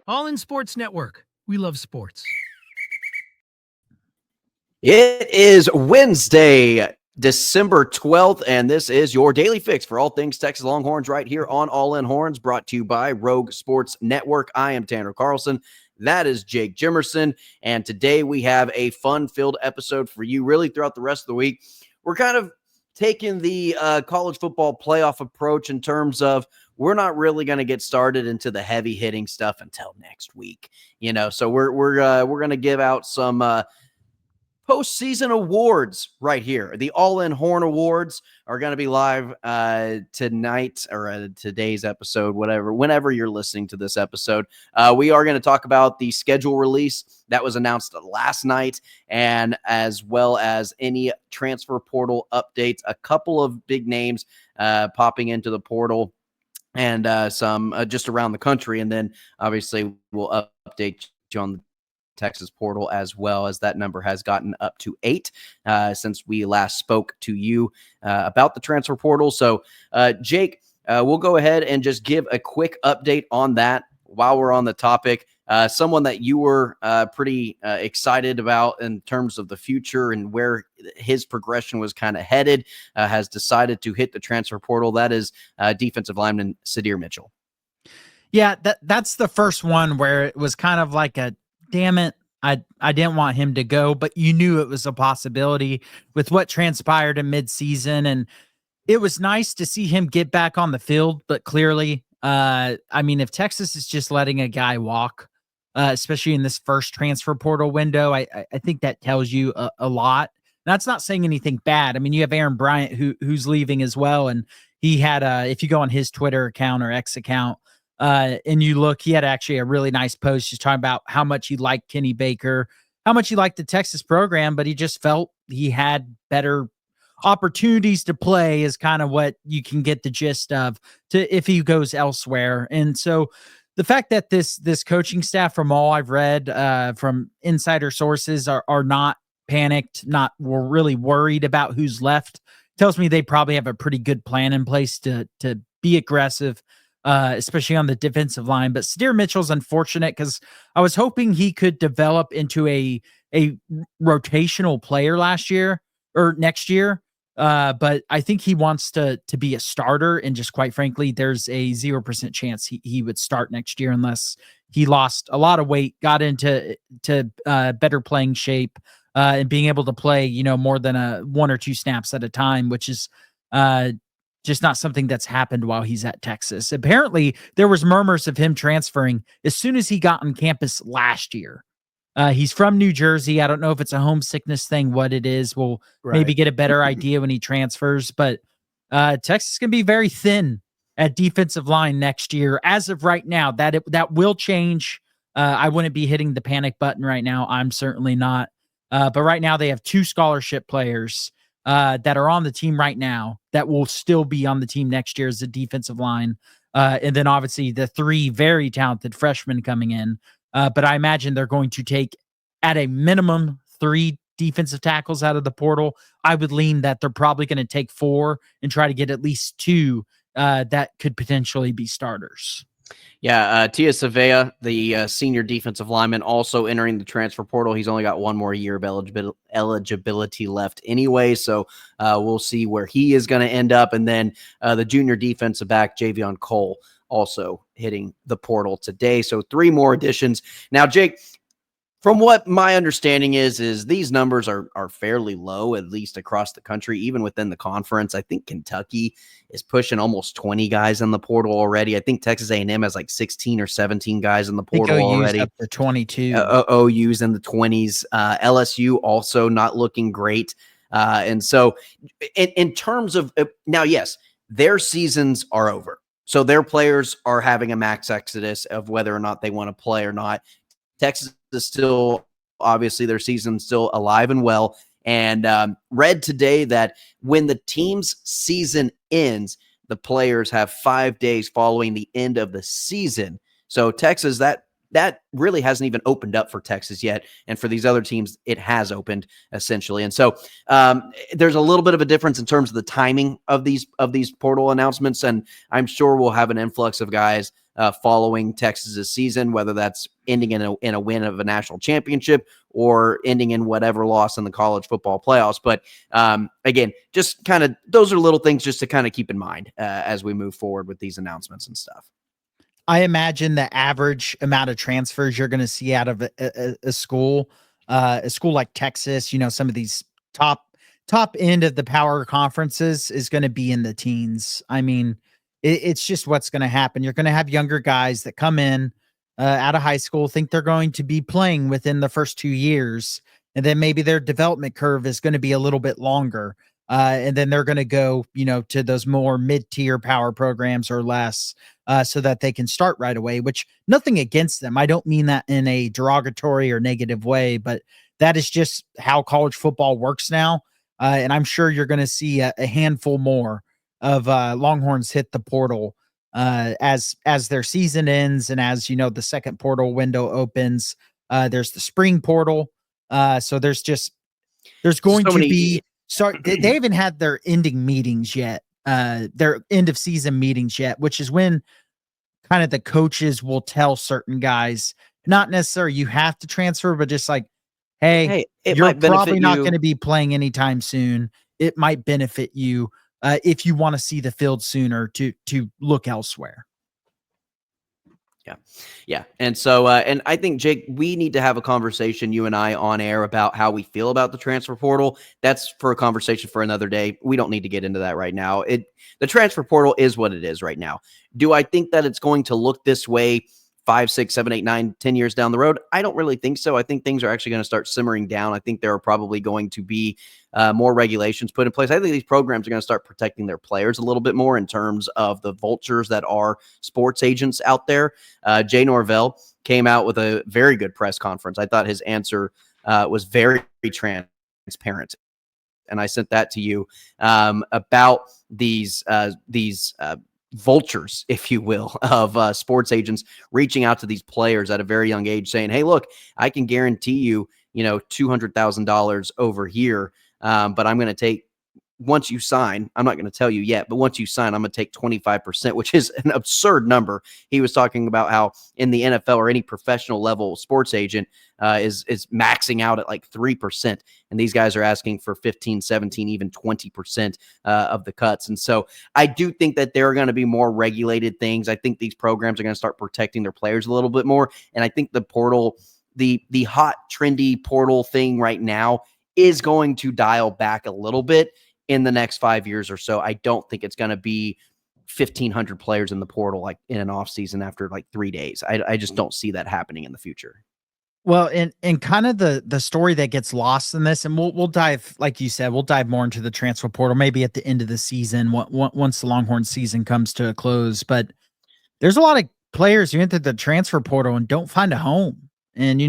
All in Sports Network. We love sports. It is Wednesday, December 12th, and this is your daily fix for all things Texas Longhorns right here on All In Horns, brought to you by Rogue Sports Network. I am Tanner Carlson. That is Jake Jimerson, and today we have a fun-filled episode for you really throughout the rest of the week. We're kind of taking the college football playoff approach in terms of we're not really going to get started into the heavy hitting stuff until next week, so we're going to give out some postseason awards right here. The All In Horn Awards are going to be live tonight or today's episode, whenever you're listening to this episode. We are going to talk about the schedule release that was announced last night, and as well as any transfer portal updates, a couple of big names popping into the portal, and some just around the country. And then obviously we'll update you on the Texas portal as well, as that number has gotten up to 8 since we last spoke to you about the transfer portal. So Jake, we'll go ahead and just give a quick update on that while we're on the topic. Someone that you were pretty excited about in terms of the future and where his progression was kind of headed has decided to hit the transfer portal. That is defensive lineman Sydir Mitchell. Yeah, that's the first one where it was kind of like a, damn it, I didn't want him to go, but you knew it was a possibility with what transpired in midseason. And it was nice to see him get back on the field, but clearly, if Texas is just letting a guy walk, especially in this first transfer portal window, I think that tells you a lot. That's not saying anything bad. I mean, you have Aaron Bryant who's leaving as well. And he had, if you go on his Twitter account or X account, and you look, he had actually a really nice post just talking about how much he liked Kenny Baker, how much he liked the Texas program, but he just felt he had better opportunities to play, is kind of what you can get the gist of if he goes elsewhere. And so the fact that this coaching staff, from all I've read from insider sources, are not panicked, we're really worried about who's left, tells me they probably have a pretty good plan in place to be aggressive, especially on the defensive line. But Sydir Mitchell's unfortunate because I was hoping he could develop into a rotational player next year. But I think he wants to be a starter, and just quite frankly, there's a 0% chance he would start next year unless he lost a lot of weight, got into better playing shape, and being able to play, more than 1 or 2 snaps at a time, which is just not something that's happened while he's at Texas. Apparently, there was murmurs of him transferring as soon as he got on campus last year. He's from New Jersey. I don't know if it's a homesickness thing, what it is. We'll maybe get a better idea when he transfers. But Texas can be very thin at defensive line next year. As of right now, that will change. I wouldn't be hitting the panic button right now. I'm certainly not. But right now, they have 2 scholarship players that are on the team right now that will still be on the team next year as a defensive line. And then obviously the 3 very talented freshmen coming in. But I imagine they're going to take at a minimum 3 defensive tackles out of the portal. I would lean that they're probably going to take 4 and try to get at least 2 that could potentially be starters. Yeah, Tia Savea, the senior defensive lineman, also entering the transfer portal. He's only got 1 more year of eligibility left anyway, so we'll see where he is going to end up. And then the junior defensive back, Javion Cole, also hitting the portal today. So 3 more additions. Now, Jake, from what my understanding is these numbers are fairly low, at least across the country, even within the conference. I think Kentucky is pushing almost 20 guys in the portal already. I think Texas A&M has like 16 or 17 guys in the portal already. Up to 22. OU's in the 20s. LSU also not looking great. And so in terms of now, yes, their seasons are over. So their players are having a max exodus of whether or not they want to play or not. Texas is still, obviously, their season's still alive and well. And read today that when the team's season ends, the players have 5 days following the end of the season. So Texas, that really hasn't even opened up for Texas yet. And for these other teams, it has opened essentially. And so there's a little bit of a difference in terms of the timing of these portal announcements. And I'm sure we'll have an influx of guys following Texas's season, whether that's ending in a win of a national championship or ending in whatever loss in the college football playoffs. But again, just kind of those are little things just to kind of keep in mind as we move forward with these announcements and stuff. I imagine the average amount of transfers you're going to see out of a school like Texas, some of these top end of the power conferences is going to be in the teens. I mean, it's just what's going to happen. You're going to have younger guys that come in out of high school, think they're going to be playing within the first 2 years, and then maybe their development curve is going to be a little bit longer. And then they're going to go, to those more mid-tier power programs or less, so that they can start right away, which nothing against them. I don't mean that in a derogatory or negative way, but that is just how college football works now. And I'm sure you're going to see a handful more of Longhorns hit the portal as their season ends. And as the second portal window opens, there's the spring portal. So there's going to be, they haven't had their ending meetings yet, their end of season meetings yet, which is when kind of the coaches will tell certain guys, not necessarily you have to transfer, but just like, hey you're probably not going to be playing anytime soon. It might benefit you if you want to see the field sooner to look elsewhere. Yeah. And so, and I think, Jake, we need to have a conversation, you and I, on air about how we feel about the transfer portal. That's for a conversation for another day. We don't need to get into that right now. The transfer portal is what it is right now. Do I think that it's going to look this way 5, 6, 7, 8, 9, 10 years down the road? I don't really think so. I think things are actually going to start simmering down. I think there are probably going to be more regulations put in place. I think these programs are going to start protecting their players a little bit more in terms of the vultures that are sports agents out there. Jay Norvell came out with a very good press conference. I thought his answer was very transparent. And I sent that to you about these vultures, if you will, of sports agents reaching out to these players at a very young age saying, hey, look, I can guarantee you, $200,000 over here. But I'm going to take, once you sign, I'm not going to tell you yet, but once you sign, I'm going to take 25%, which is an absurd number. He was talking about how in the NFL or any professional level sports agent is maxing out at like 3%. And these guys are asking for 15, 17, even 20% of the cuts. And so I do think that there are going to be more regulated things. I think these programs are going to start protecting their players a little bit more. And I think the portal, the hot, trendy portal thing right now is going to dial back a little bit in the next 5 years or so. I don't think it's going to be 1,500 players in the portal like in an offseason after like 3 days. I just don't see that happening in the future. Well, and kind of the story that gets lost in this, and we'll dive, like you said, we'll dive more into the transfer portal maybe at the end of the season once the Longhorn season comes to a close. But there's a lot of players who enter the transfer portal and don't find a home. And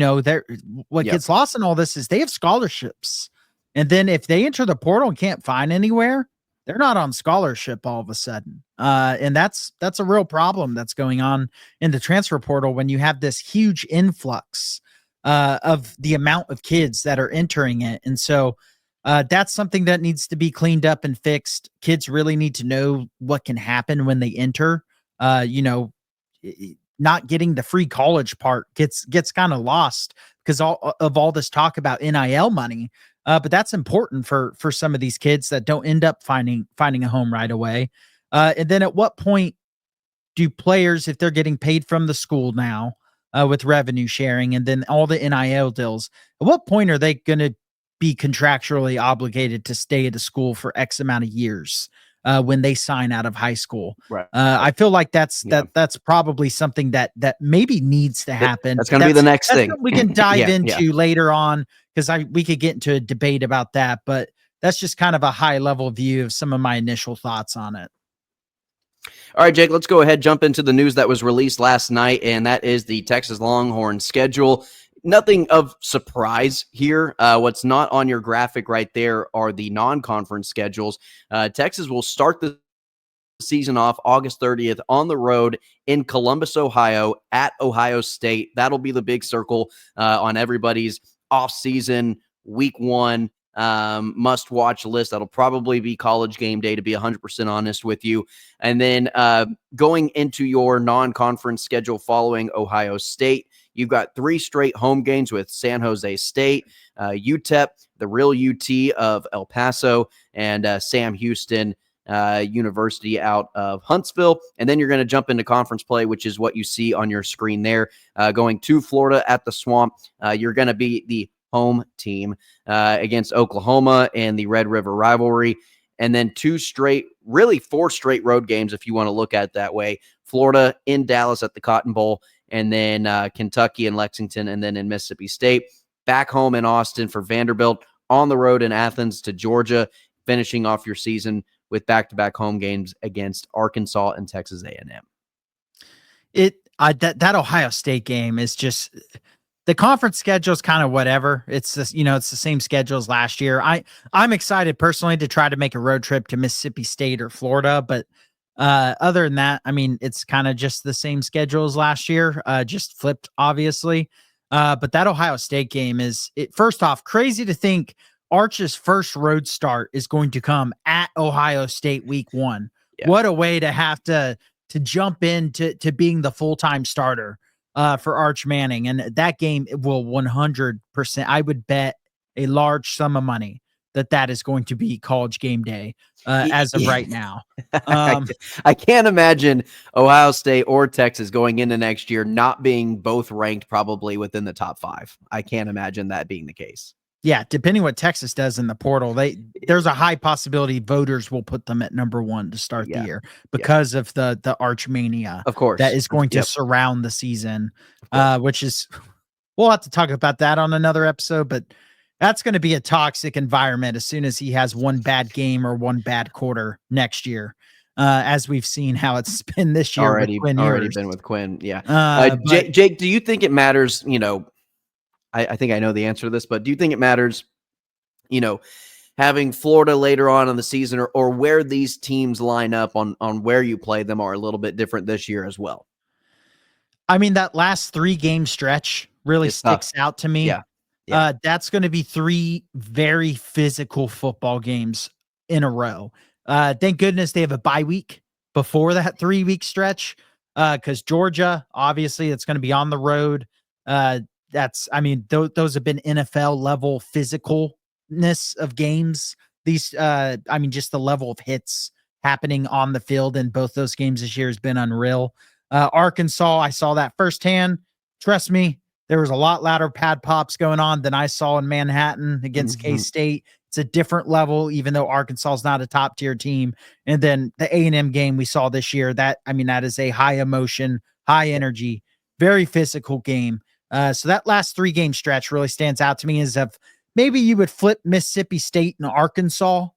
what gets lost in all this is they have scholarships. And then if they enter the portal and can't find anywhere, they're not on scholarship all of a sudden. And that's a real problem that's going on in the transfer portal when you have this huge influx of the amount of kids that are entering it. And so that's something that needs to be cleaned up and fixed. Kids really need to know what can happen when they enter. Not getting the free college part gets kind of lost because all this talk about NIL money. But that's important for some of these kids that don't end up finding a home right away. And then at what point do players, if they're getting paid from the school now with revenue sharing and then all the NIL deals, at what point are they going to be contractually obligated to stay at a school for X amount of years when they sign out of high school? Right. I feel like that's probably something that maybe needs to happen. That's going to be the next thing we can dive into later on, because we could get into a debate about that, but that's just kind of a high level view of some of my initial thoughts on it. All right, Jake, let's go ahead, jump into the news that was released last night, and that is the Texas Longhorns schedule. Nothing of surprise here. What's not on your graphic right there are the non-conference schedules. Texas will start the season off August 30th on the road in Columbus, Ohio, at Ohio State. That'll be the big circle on everybody's off-season week one must watch list. That'll probably be College Game Day, to be 100% honest with you. And then going into your non-conference schedule following Ohio State, you've got 3 straight home games with San Jose State, UTEP, the real UT of El Paso, and Sam Houston University out of Huntsville. And then you're going to jump into conference play, which is what you see on your screen there. Going to Florida at the Swamp, you're going to be the home team against Oklahoma in the Red River rivalry. And then 4 straight road games, if you want to look at it that way. Florida in Dallas at the Cotton Bowl, and then Kentucky and Lexington, and then in Mississippi State. Back home in Austin for Vanderbilt, on the road in Athens to Georgia, finishing off your season with back-to-back home games against Arkansas and Texas A&M. That Ohio State game is just, the conference schedule is kind of whatever. It's just, it's the same schedule as last year. I'm excited personally to try to make a road trip to Mississippi State or Florida, but other than that, I mean, it's kind of just the same schedule as last year, just flipped, obviously. But that Ohio State game is, first off, crazy to think Arch's first road start is going to come at Ohio State week 1. Yeah. What a way to have to jump into being the full-time starter for Arch Manning. And that game will 100%, I would bet a large sum of money that is going to be College Game Day as of right now. I can't imagine Ohio State or Texas going into next year not being both ranked probably within the top 5. I can't imagine that being the case. Yeah, depending what Texas does in the portal, there's a high possibility voters will put them at number 1 to start the year because of the Arch mania, of course, that is going to surround the season, which is, we'll have to talk about that on another episode, but that's going to be a toxic environment as soon as he has one bad game or one bad quarter next year, as we've seen how it's been this year. Already been with Quinn. Yeah. Jake, do you think it matters, I think I know the answer to this, but do you think it matters, having Florida later on in the season, or where these teams line up on where you play them are a little bit different this year as well? I mean, that last 3-game stretch really sticks out to me. Yeah. That's going to be 3 very physical football games in a row. Thank goodness they have a bye week before that 3-week stretch, because Georgia, obviously, it's going to be on the road. Those have been NFL level physicalness of games. These, just the level of hits happening on the field in both those games this year has been unreal. Arkansas, I saw that firsthand. Trust me, there was a lot louder pad pops going on than I saw in Manhattan against K-State. It's a different level, even though Arkansas is not a top tier team. And then the A&M game we saw this year, that is a high emotion, high energy, very physical game. So that last 3-game stretch really stands out to me as of maybe you would flip Mississippi State and Arkansas.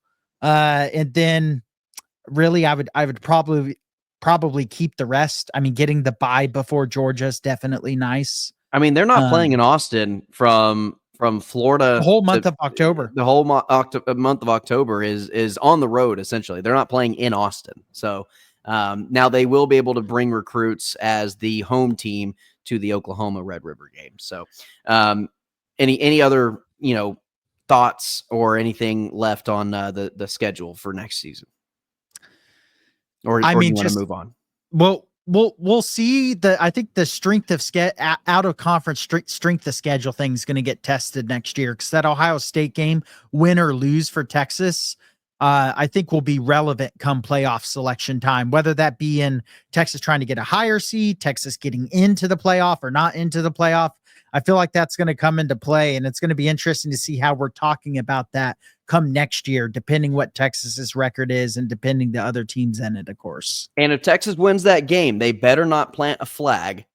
And then really I would probably keep the rest. I mean, getting the bye before Georgia is definitely nice. I mean, they're not playing in Austin from Florida. The whole month of October. The whole month of October is on the road, essentially. They're not playing in Austin. So now they will be able to bring recruits as the home team to the Oklahoma Red River game. So any other, thoughts or anything left on the schedule for next season? Or you want to move on? Well, we'll see. I think the strength of out of conference strength of schedule thing is going to get tested next year, because that Ohio State game, win or lose for Texas, I think will be relevant come playoff selection time, whether that be in Texas trying to get a higher seed, Texas getting into the playoff or not into the playoff. I feel like that's going to come into play, and it's going to be interesting to see how we're talking about that come next year, depending what Texas's record is and depending the other teams in it, of course. And if Texas wins that game, they better not plant a flag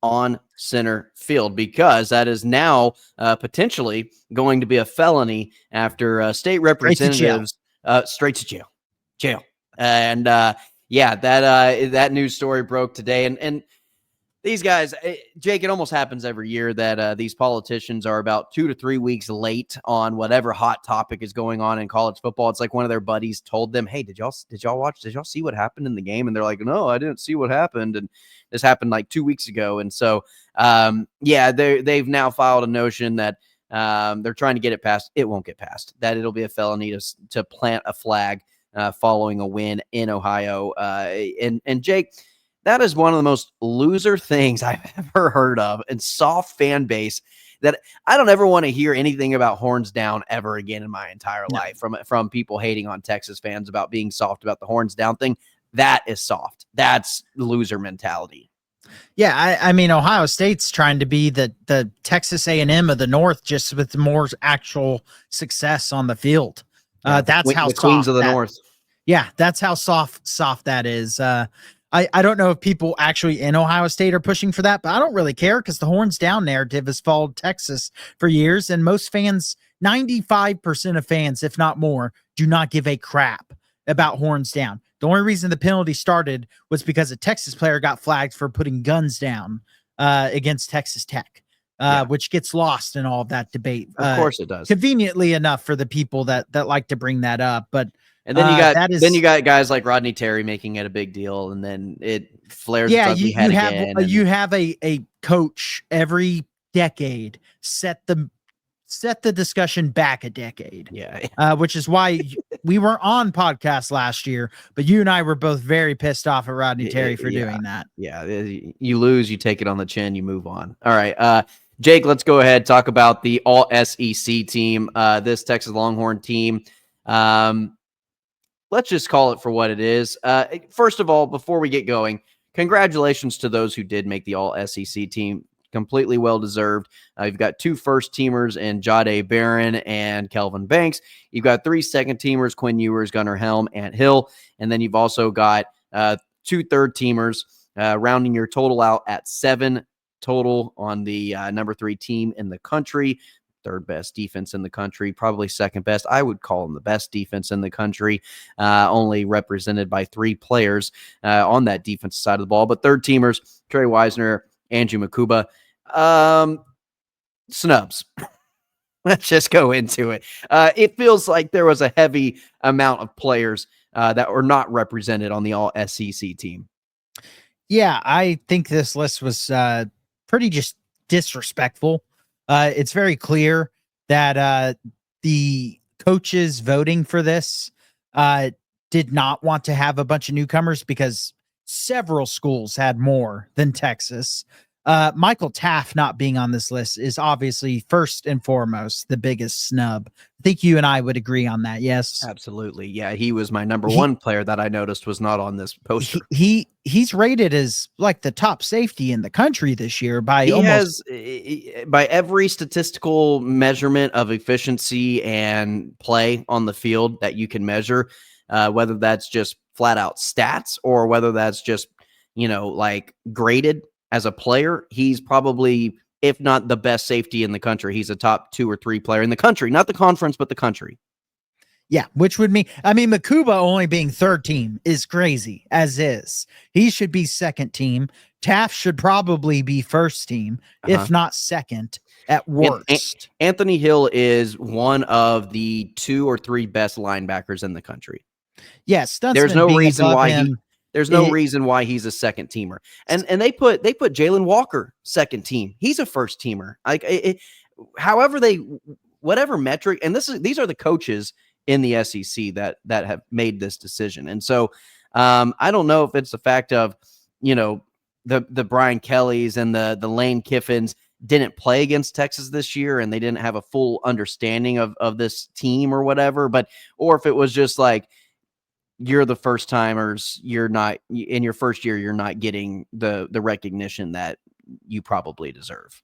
on center field, because that is now potentially going to be a felony after state representatives straight to jail. And that news story broke today. And these guys, Jake, it almost happens every year that these politicians are about 2 to 3 weeks late on whatever hot topic is going on in college football. It's like one of their buddies told them, "Hey, did y'all see what happened in the game?" And they're like, "No, I didn't see what happened." And this happened like 2 weeks ago. And so, they've now filed a notion that They're trying to get it passed. It won't get passed. That it'll be a felony to plant a flag following a win in Ohio. And Jake, that is one of the most loser things I've ever heard of, and soft fan base that I don't ever want to hear anything about horns down ever again in my entire life from people hating on Texas fans about being soft about the horns down thing. That is soft. That's loser mentality. Yeah, I mean, Ohio State's trying to be the Texas A&M of the North, just with more actual success on the field. That's how the Queens of the North. Yeah, that's how soft that is. I don't know if people actually in Ohio State are pushing for that, but I don't really care because the horns down narrative has followed Texas for years, and most fans, 95% of fans, if not more, do not give a crap about horns down. The only reason the penalty started was because a Texas player got flagged for putting guns down against Texas Tech, which gets lost in all of that debate. Of course it does. Conveniently enough for the people that like to bring that up, but and then you got guys like Rodney Terry making it a big deal, and then it flares. Yeah, you have a coach every decade set the discussion back a decade. Yeah. Which is why we were on podcast last year, but you and I were both very pissed off at Rodney Terry for doing that. Yeah. You lose, you take it on the chin, you move on. All right. Jake, let's go ahead, talk about the all SEC team, this Texas Longhorn team. Let's just call it for what it is. First of all, before we get going, congratulations to those who did make the all SEC team. Completely well-deserved. You've got 2 first-teamers in Jahdae Barron and Kelvin Banks. You've got 3 second-teamers, Quinn Ewers, Gunnar Helm, Ant Hill. And then you've also got 2 third-teamers, rounding your total out at 7 total on the number 3 team in the country. 3rd best defense in the country, probably 2nd best. I would call them the best defense in the country, only represented by 3 players on that defensive side of the ball. But 3rd-teamers, Trey Wisner, Andrew Makuba, snubs. Let's just go into it. It feels like there was a heavy amount of players that were not represented on the all SEC team. Yeah, I think this list was pretty just disrespectful. It's very clear that the coaches voting for this did not want to have a bunch of newcomers because several schools had more than Texas. Michael Taft not being on this list is obviously first and foremost the biggest snub. I think you and I would agree on that. Yes, absolutely. Yeah, he was my number 1 player that I noticed was not on this poster. He's rated as like the top safety in the country this year by by every statistical measurement of efficiency and play on the field that you can measure, whether that's just flat out stats or whether that's just, like graded as a player. He's probably, if not the best safety in the country, he's a top 2 or 3 player in the country, not the conference, but the country. Yeah, which would mean, Makuba only being 3rd team is crazy as is. He should be 2nd team. Taft should probably be 1st team, if not 2nd at worst. Anthony Hill is one of the 2 or 3 best linebackers in the country. Yes, there's no reason why there's no reason why he's a 2nd teamer. And they put Jalen Walker 2nd team. He's a 1st teamer. Like however whatever metric, and these are the coaches in the SEC that have made this decision. And so I don't know if it's the fact of, the Brian Kellys and the Lane Kiffins didn't play against Texas this year and they didn't have a full understanding of this team or whatever, or if it was just like, you're the first timers, you're not in your first year, you're not getting the recognition that you probably deserve.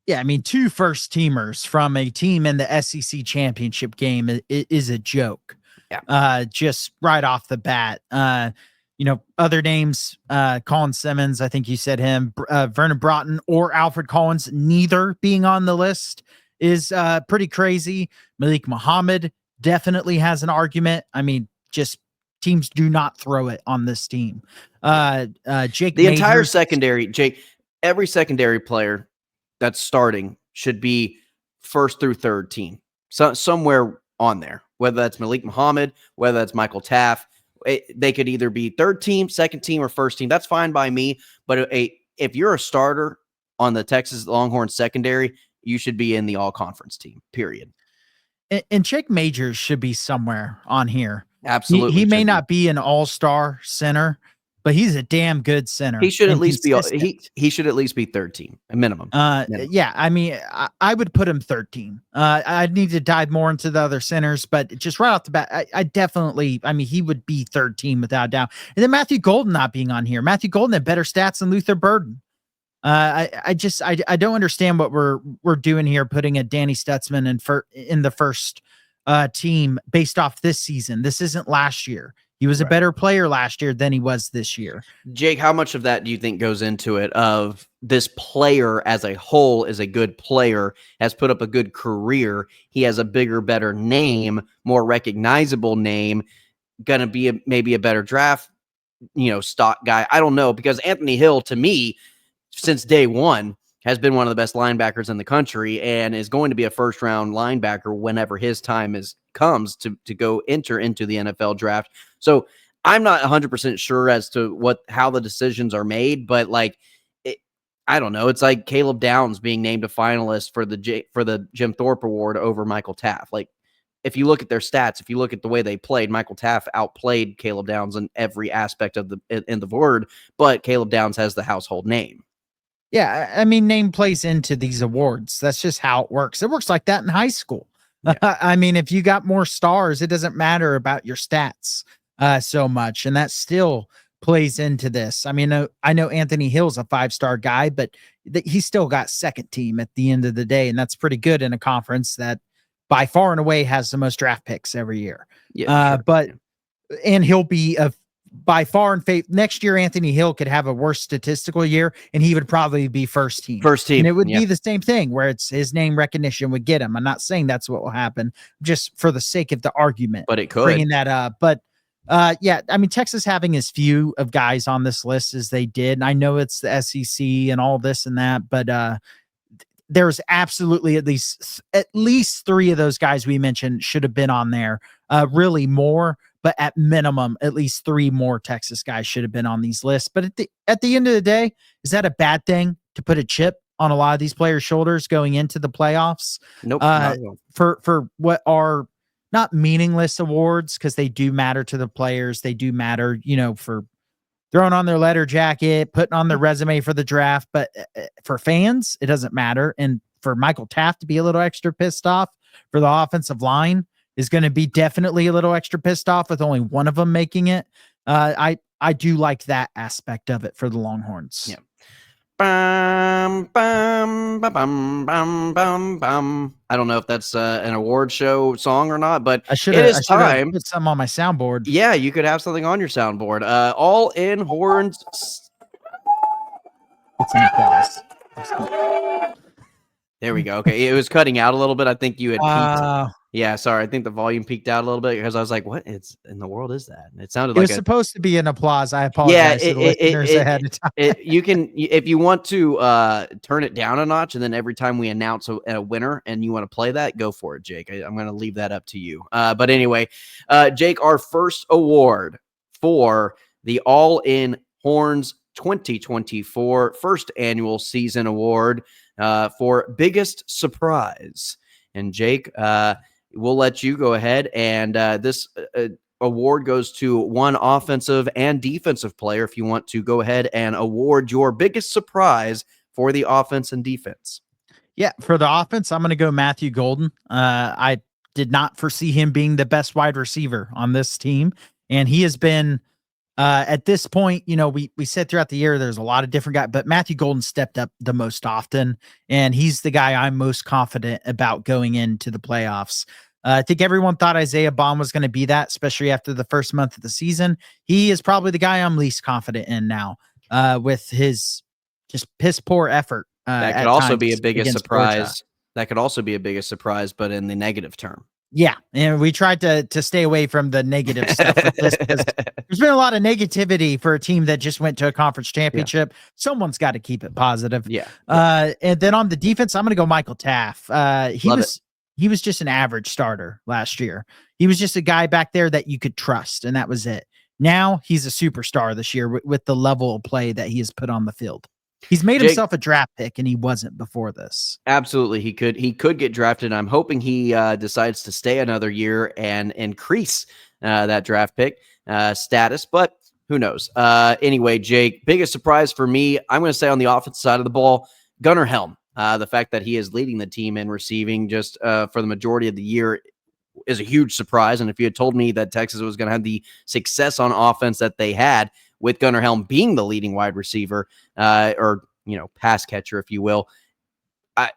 Yeah, 2 first teamers from a team in the SEC championship game is a joke. Yeah. Just right off the bat. Other names, Colin Simmons, I think you said him, Vernon Broughton or Alfred Collins, neither being on the list is pretty crazy. Malik Muhammad definitely has an argument. Just teams do not throw it on this team. Jake, the entire secondary, Jake, every secondary player that's starting should be 1st through 3rd team. So somewhere on there, whether that's Malik Muhammad, whether that's Michael Taft, they could either be 3rd team, 2nd team, or 1st team. That's fine by me. But if you're a starter on the Texas Longhorns secondary, you should be in the all-conference team, period. And Jake Majors should be somewhere on here. Absolutely. He may not be an all-star center, but he's a damn good center. He should at and least consistent. be he should at least be third team, a minimum. Yeah, I mean, I would put him 13. I'd need to dive more into the other centers, but just right off the bat, I definitely, I mean, he would be third team without a doubt. And then Matthew Golden not being on here. Matthew Golden had better stats than Luther Burden. I don't understand what we're doing here, putting a Danny Stutzman in the first team based off this season. This isn't last year. He was a better player last year than he was this year. Jake, how much of that do you think goes into it of this player as a whole is a good player, has put up a good career. He has a bigger, better name, more recognizable name, going to be maybe a better draft, stock guy. I don't know, because Anthony Hill, to me, since day one, has been one of the best linebackers in the country and is going to be a first-round linebacker whenever his time comes to go enter into the NFL draft. So I'm not 100% sure as to how the decisions are made, but I don't know. It's like Caleb Downs being named a finalist for the Jim Thorpe Award over Michael Taft. Like, if you look at their stats, if you look at the way they played, Michael Taft outplayed Caleb Downs in every aspect of the word, but Caleb Downs has the household name. Yeah, I mean, name plays into these awards. That's just how it works. It works like that in high school. Yeah. I mean, if you got more stars, it doesn't matter about your stats so much, and that still plays into this. I mean, I know Anthony Hill's a 5-star guy, but he still got second team at the end of the day, and that's pretty good in a conference that by far and away has the most draft picks every year. Yeah, and he'll be by far and next year, Anthony Hill could have a worse statistical year and he would probably be first team. And it would be the same thing where it's his name recognition would get him. I'm not saying that's what will happen, just for the sake of the argument, but it could bringing that up. But yeah, I mean, Texas having as few of guys on this list as they did. And I know it's the SEC and all this and that, but there's absolutely at least 3 of those guys we mentioned should have been on there. Really more. But at minimum, at least 3 more Texas guys should have been on these lists. But at the end of the day, is that a bad thing to put a chip on a lot of these players' shoulders going into the playoffs? Nope. For what are not meaningless awards, because they do matter to the players. They do matter, for throwing on their letter jacket, putting on their resume for the draft. But for fans, it doesn't matter. And for Michael Taft to be a little extra pissed off for the offensive line is going to be definitely a little extra pissed off with only one of them making it. I do like that aspect of it for the Longhorns. Yeah. Bum, bum, bum, bum, bum, bum. I don't know if that's an award show song or not, but it is time. Put some on my soundboard. Yeah, you could have something on your soundboard. All in horns. It's an applause. There we go. Okay, it was cutting out a little bit. I think you had peaked. Yeah, sorry. I think the volume peaked out a little bit because I was like, "What in the world is that?" And it sounded like it was supposed to be an applause. I apologize to the listeners ahead of time. You can, if you want to, turn it down a notch, and then every time we announce a winner, and you want to play that, go for it, Jake. I'm going to leave that up to you. But anyway, Jake, our first award for the All in Horns 2024 first annual season award for biggest surprise. And Jake, we'll let you go ahead, and this award goes to one offensive and defensive player. If you want to go ahead and award your biggest surprise for the offense and defense. Yeah, for the offense, I'm going to go Matthew Golden. I did not foresee him being the best wide receiver on this team, and he has been at this point, we said throughout the year there's a lot of different guys, but Matthew Golden stepped up the most often, and he's the guy I'm most confident about going into the playoffs. I think everyone thought Isaiah Bond was going to be that, especially after the first month of the season. He is probably the guy I'm least confident in now with his just piss poor effort. That could also be a biggest surprise. Georgia. That could also be a biggest surprise, but in the negative term. Yeah, and we tried to stay away from the negative stuff with this because there's been a lot of negativity for a team that just went to a conference championship. Yeah. Someone's got to keep it positive. Yeah. And then on the defense, I'm going to go Michael Taft. He was just an average starter last year. He was just a guy back there that you could trust, and that was it. Now he's a superstar this year with the level of play that he has put on the field. He's made Jake, himself a draft pick, and he wasn't before this. absolutely, he could get drafted. I'm hoping he decides to stay another year and increase that draft pick status, but who knows? Anyway, Jake, biggest surprise for me, I'm going to say on the offensive side of the ball, Gunnar Helm. The fact that he is leading the team in receiving just for the majority of the year is a huge surprise. And if you had told me that Texas was going to have the success on offense that they had with Gunnar Helm being the leading wide receiver or, pass catcher, if you will,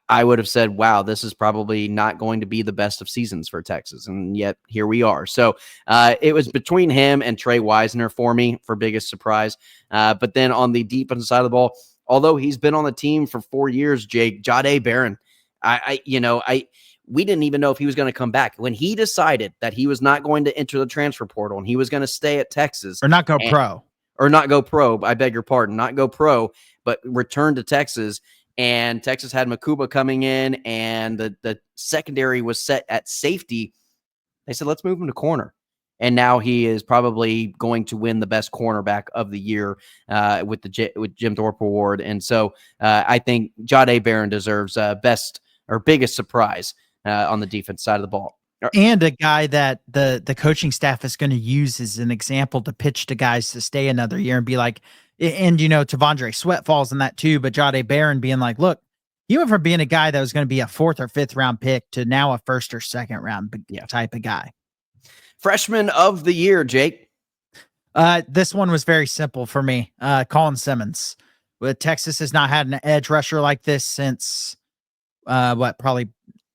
I would have said, wow, this is probably not going to be the best of seasons for Texas. And yet here we are. So it was between him and Trey Wisner for me for biggest surprise. But then on the defensive side of the ball, although he's been on the team for 4 years, Jake, Jahdae Barron, we didn't even know if he was going to come back. When he decided that he was not going to enter the transfer portal and he was going to stay at Texas. Or not go pro. Or not go pro, I beg your pardon, not go pro, but return to Texas. And Texas had Makuba coming in, and the secondary was set at safety. They said, let's move him to corner. And now he is probably going to win the best cornerback of the year with Jim Thorpe Award. And so I think Jahdae Barron deserves best or biggest surprise on the defense side of the ball. And a guy that the coaching staff is going to use as an example to pitch to guys to stay another year and be like, and Tavondre Sweat falls in that too, but Jahdae Barron being like, look, he went from being a guy that was going to be a 4th or 5th round pick to now a 1st or 2nd round type of guy. Freshman of the year, Jake. This one was very simple for me. Colin Simmons. Texas has not had an edge rusher like this since probably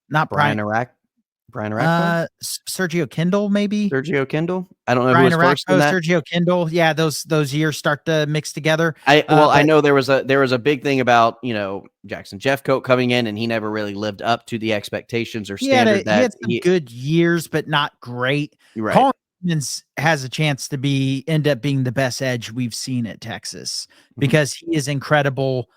not Brian Iraq. Sergio Kindle, maybe. Sergio Kindle. I don't know Brian who was first in that. Sergio Kindle. Yeah, those years start to mix together. I know there was a big thing about Jackson Jeffcoat coming in, and he never really lived up to the expectations or standard. He had some good years, but not great. Right. Colin Simmons has a chance to end up being the best edge we've seen at Texas because he is incredible.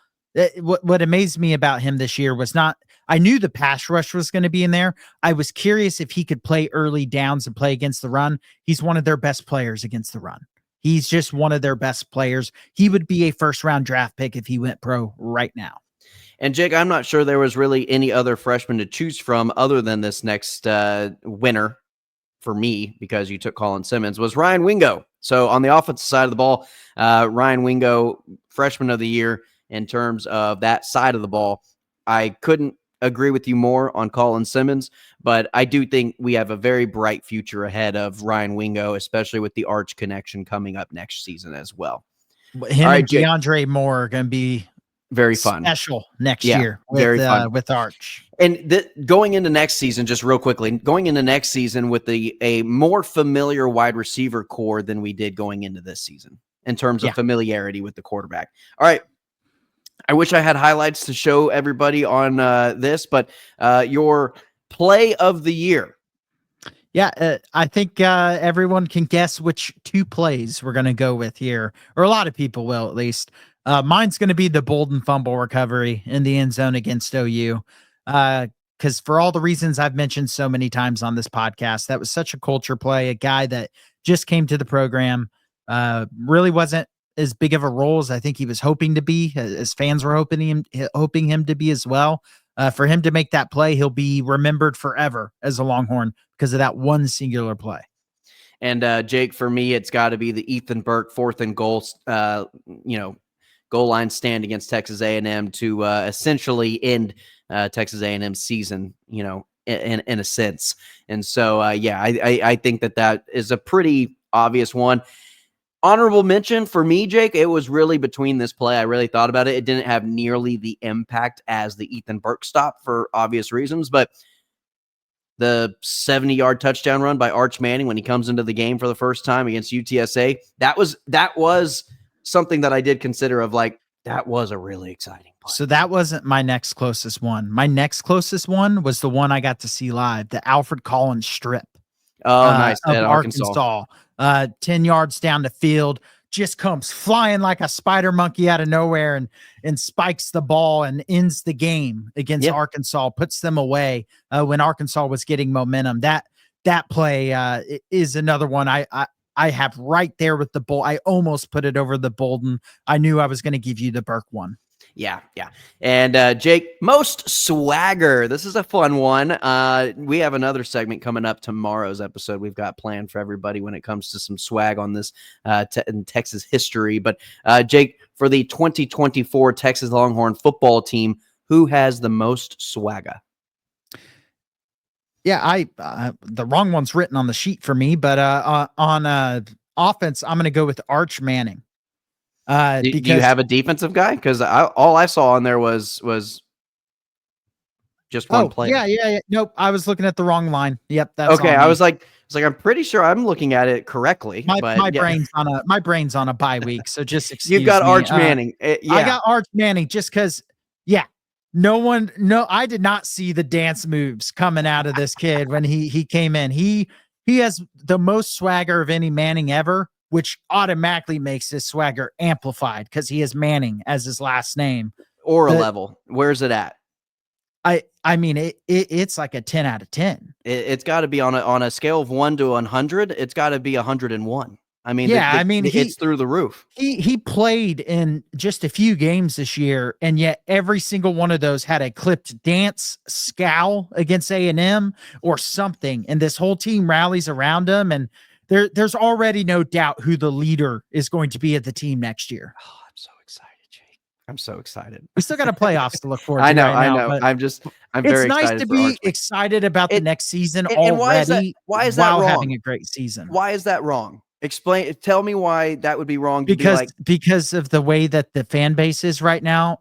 What amazed me about him this year was not. I knew the pass rush was going to be in there. I was curious if he could play early downs and play against the run. He's one of their best players against the run. He's just one of their best players. He would be a 1st round draft pick if he went pro right now. And Jake, I'm not sure there was really any other freshman to choose from other than this next winner for me, because you took Colin Simmons, was Ryan Wingo. So on the offensive side of the ball, Ryan Wingo, freshman of the year in terms of that side of the ball. I couldn't agree with you more on Colin Simmons, but I do think we have a very bright future ahead of Ryan Wingo, especially with the Arch connection coming up next season as well. Him and DeAndre Moore are going to be very fun, special next year with, very fun with Arch. And going into next season, just real quickly, going into next season with a more familiar wide receiver core than we did going into this season in terms of familiarity with the quarterback. All right. I wish I had highlights to show everybody on this, but your play of the year. Yeah, I think everyone can guess which 2 plays we're going to go with here, or a lot of people will at least. Mine's going to be the Bolden fumble recovery in the end zone against OU. Because for all the reasons I've mentioned so many times on this podcast, that was such a culture play, a guy that just came to the program, really wasn't as big of a role as I think he was hoping to be, as fans were hoping him to be as well. For him to make that play, he'll be remembered forever as a Longhorn because of that one singular play. And Jake, for me, it's got to be the Ethan Burke 4th and goal, goal line stand against Texas A&M to essentially end Texas A&M's season, in a sense. And so, I think that is a pretty obvious one. Honorable mention for me, Jake, it was really between this play. I really thought about it. It didn't have nearly the impact as the Ethan Burke stop for obvious reasons, but the 70-yard touchdown run by Arch Manning when he comes into the game for the first time against UTSA, that was something that I did consider of like, that was a really exciting play. So that wasn't my next closest one. My next closest one was the one I got to see live, the Alfred Collins strip. Oh, nice. Of Arkansas. 10 yards down the field, just comes flying like a spider monkey out of nowhere and spikes the ball and ends the game against Arkansas, puts them away when Arkansas was getting momentum. That play is another one I have right there with the bull. I almost put it over the Bolden. I knew I was going to give you the Burke one. Yeah. And Jake, most swagger. This is a fun one. We have another segment coming up tomorrow's episode we've got planned for everybody when it comes to some swag on this in Texas history. But Jake, for the 2024 Texas Longhorn football team, who has the most swagger? Yeah, the wrong one's written on the sheet for me, but on offense, I'm going to go with Arch Manning. Do you have a defensive guy? Because all I saw on there was just one player. Yeah. Nope, I was looking at the wrong line. Yep, that's okay. on I me. was like, I'm pretty sure I'm looking at it correctly. My brain's on a bye week, so just excuse me. You've got Arch Manning. I got Arch Manning just because. Yeah, I did not see the dance moves coming out of this kid when he came in. He has the most swagger of any Manning ever, which automatically makes his swagger amplified because he has Manning as his last name. Or a level. Where's it at? I mean, it's like a 10 out of 10. It's got to be on a scale of 1 to 100. It's got to be 101. I mean, it's through the roof. He played in just a few games this year, and yet every single one of those had a clipped dance, scowl against A&M or something, and this whole team rallies around him, and there's already no doubt who the leader is going to be at the team next year. Oh, I'm so excited, Jake. I'm so excited. We still got a playoffs to look forward to. I know. I'm very excited. It's nice to be excited about the next season already. Why is that wrong? Having a great season. Why is that wrong? Tell me why that would be wrong. Because of the way that the fan base is right now.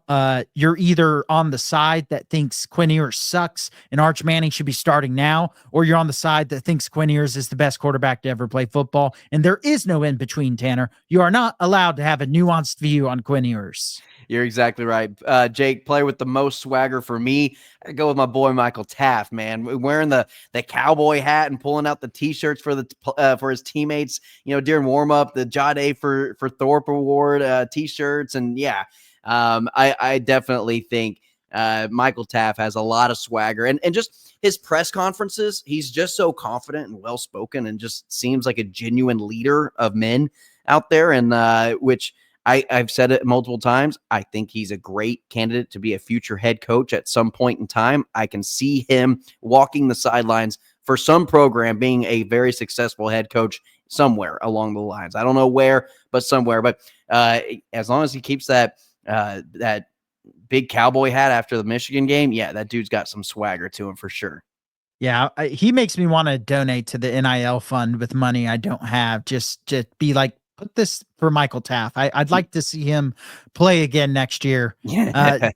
You're either on the side that thinks Quinn Ewers sucks and Arch Manning should be starting now, or you're on the side that thinks Quinn Ewers is the best quarterback to ever play football. And there is no in between, Tanner. You are not allowed to have a nuanced view on Quinn Ewers. You're exactly right. Jake, player with the most swagger for me, I go with my boy Michael Taft, man. Wearing the cowboy hat and pulling out the T-shirts for his teammates, during warm-up, the Jade for Thorpe Award T-shirts. And I definitely think Michael Taft has a lot of swagger. And just his press conferences, he's just so confident and well-spoken and just seems like a genuine leader of men out there, and which – I've said it multiple times. I think he's a great candidate to be a future head coach at some point in time. I can see him walking the sidelines for some program, being a very successful head coach somewhere along the lines. I don't know where, but somewhere. But as long as he keeps that big cowboy hat after the Michigan game, that dude's got some swagger to him for sure. Yeah, he makes me want to donate to the NIL fund with money I don't have. Just to be like, put this for Michael Taft. I'd like to see him play again next year.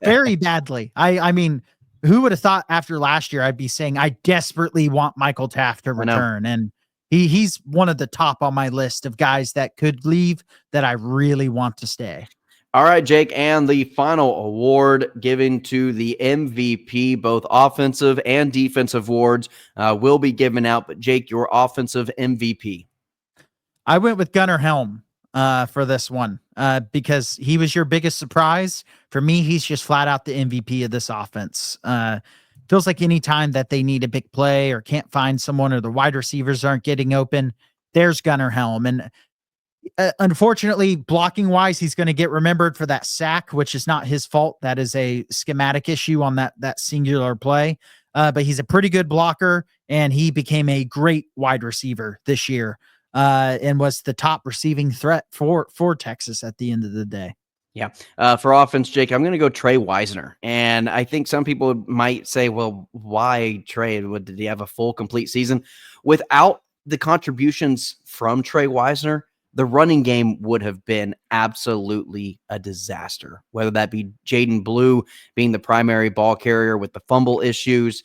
Very badly. I mean, who would have thought after last year I'd be saying I desperately want Michael Taft to return, and he's one of the top on my list of guys that could leave that I really want to stay. All right, Jake, and the final award given to the MVP, both offensive and defensive awards, will be given out. But Jake, your offensive MVP. I went with Gunnar Helm for this one because he was your biggest surprise. For me, he's just flat out the MVP of this offense. Feels like any time that they need a big play or can't find someone or the wide receivers aren't getting open, there's Gunnar Helm. And unfortunately, blocking wise, he's going to get remembered for that sack, which is not his fault. That is a schematic issue on that singular play. But he's a pretty good blocker, and he became a great wide receiver this year. And was the top receiving threat for Texas at the end of the day. Yeah. For offense, Jake, I'm going to go Trey Wisner. And I think some people might say, well, why Trey? Did he have a full, complete season? Without the contributions from Trey Wisner, the running game would have been absolutely a disaster, whether that be Jaden Blue being the primary ball carrier with the fumble issues,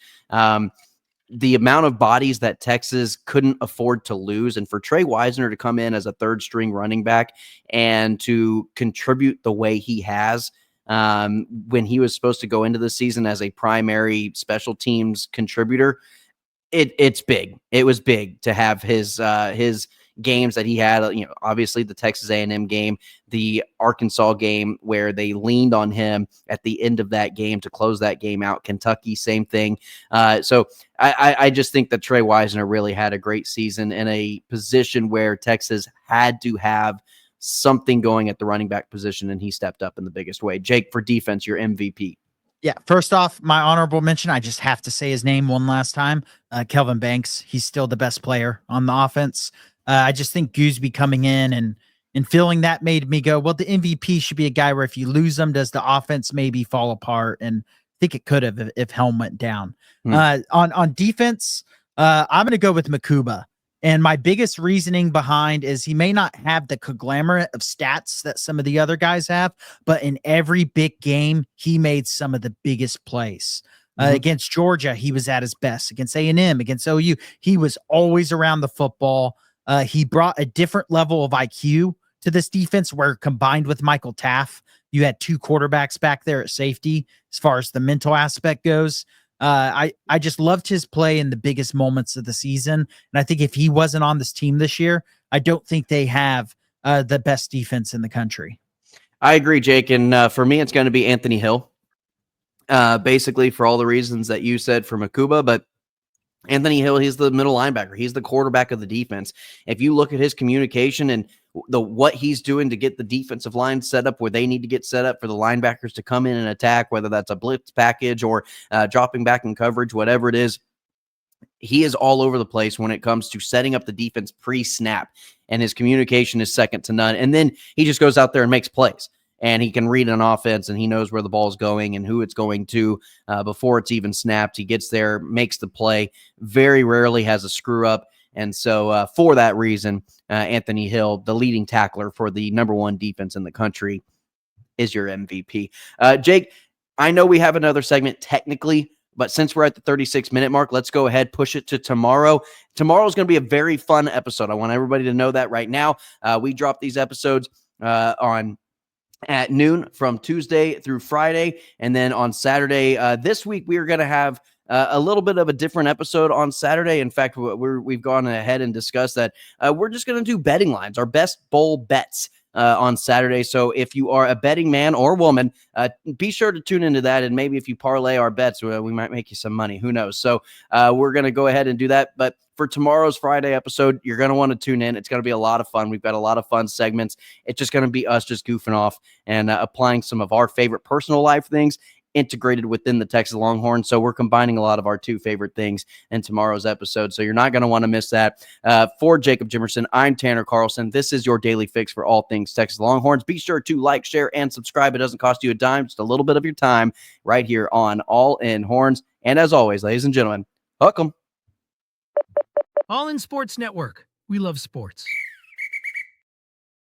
the amount of bodies that Texas couldn't afford to lose. And for Trey Wisner to come in as a third string running back and to contribute the way he has, when he was supposed to go into the season as a primary special teams contributor, it's big. It was big to have his games that he had, obviously the Texas A&M game, the Arkansas game where they leaned on him at the end of that game to close that game out. Kentucky, same thing. So I just think that Trey Wisner really had a great season in a position where Texas had to have something going at the running back position, and he stepped up in the biggest way. Jake, for defense, your MVP. Yeah, first off, my honorable mention, I just have to say his name one last time. Kelvin Banks. He's still the best player on the offense. I just think Gooseby coming in and feeling that made me go, well, the MVP should be a guy where if you lose him, does the offense maybe fall apart? And I think it could have if Helm went down. On defense, I'm going to go with Makuba. And my biggest reasoning behind is he may not have the conglomerate of stats that some of the other guys have, but in every big game, he made some of the biggest plays. Against Georgia, he was at his best. Against A&M, against OU, he was always around the football. He brought a different level of IQ to this defense where combined with Michael Taff, you had two quarterbacks back there at safety as far as the mental aspect goes. I just loved his play in the biggest moments of the season. And I think if he wasn't on this team this year, I don't think they have the best defense in the country. I agree, Jake. And for me, it's going to be Anthony Hill. Basically for all the reasons that you said for Makuba, but Anthony Hill, he's the middle linebacker. He's the quarterback of the defense. If you look at his communication and what he's doing to get the defensive line set up where they need to get set up for the linebackers to come in and attack, whether that's a blitz package or dropping back in coverage, whatever it is, he is all over the place when it comes to setting up the defense pre-snap, and his communication is second to none. And then he just goes out there and makes plays. And he can read an offense, and he knows where the ball is going and who it's going to before it's even snapped. He gets there, makes the play, very rarely has a screw up. And so for that reason, Anthony Hill, the leading tackler for the number one defense in the country, is your MVP. Jake, I know we have another segment technically, but since we're at the 36-minute mark, let's go ahead, push it to tomorrow. Tomorrow is going to be a very fun episode. I want everybody to know that right now. We drop these episodes at noon from Tuesday through Friday. And then on Saturday, this week, we are going to have a little bit of a different episode on Saturday. In fact, we've gone ahead and discussed that we're just going to do betting lines, our best bowl bets on Saturday. So if you are a betting man or woman, be sure to tune into that. And maybe if you parlay our bets, we might make you some money. Who knows? So we're going to go ahead and do that. But for tomorrow's Friday episode, you're going to want to tune in. It's going to be a lot of fun. We've got a lot of fun segments. It's just going to be us just goofing off and applying some of our favorite personal life things integrated within the Texas Longhorns. So we're combining a lot of our two favorite things in tomorrow's episode. So you're not going to want to miss that. For Jacob Jimerson, I'm Tanner Carlson. This is your daily fix for all things Texas Longhorns. Be sure to like, share, and subscribe. It doesn't cost you a dime, just a little bit of your time right here on All In Horns. And as always, ladies and gentlemen, hook 'em. All in Sports Network. We love sports.